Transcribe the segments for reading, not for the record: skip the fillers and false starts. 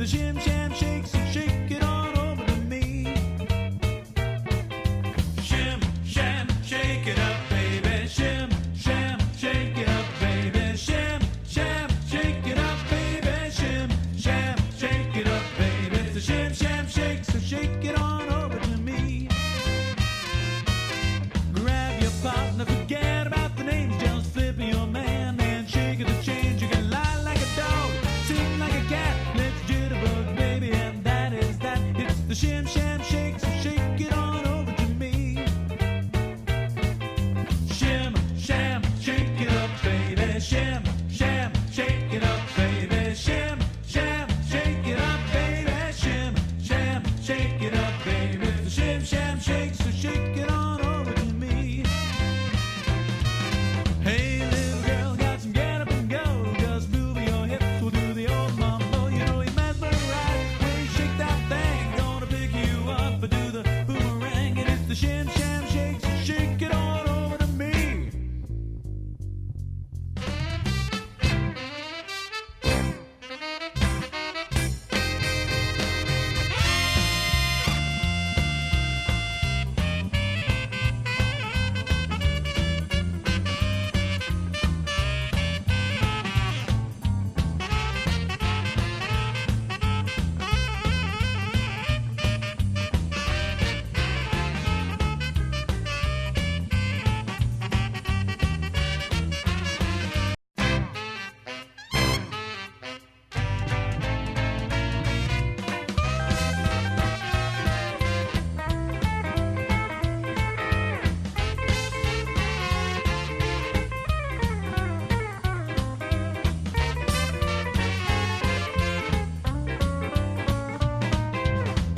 the shim sham shake, so shake it on over to me. Shim sham shake it up, baby. Shim sham shake it up, baby. Shim sham shake it up, baby. Shim sham shake it up, baby. It's the shim sham shake, so shake it on over to me. Grab your partner, forget about the names, just flip your man and shake it the change. You can lie like a dog, sing like a cat, let's jitterbug, baby, and that is that. It's the shim sham shake, so shake it on over to me. Shim sham shake it up, baby. Shim sham shake it up, baby. Shim sham shake it up, baby. Shim sham shake it up, baby. It's the shim sham shake, so shake it on over to me. Hey little girl, got some get up and go. Just move your hips, we'll do the old mambo. You know he's mesmerized when you shake that thing. Gonna pick you up and do the boomerang. And it's the shim sham shake, so shake it on over to me.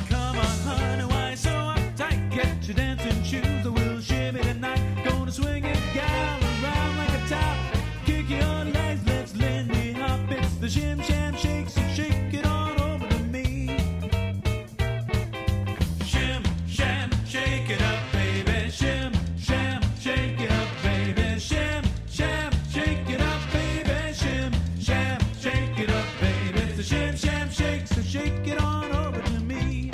Come on, honey, why so uptight? Get your dancing shoes, or we'll shimmy tonight. Gonna swing it, gal, around like a top. Kick your legs, let's Lindy hop. It's the shim sham shake, so shake it on over to me. Shim sham shake it up, baby. Shim sham shake it up, baby. Shim sham shake it up, baby. Shim sham shake it up, baby. It's the shim sham shake, so shake it on over to me.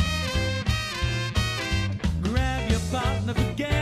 Grab your partner, forget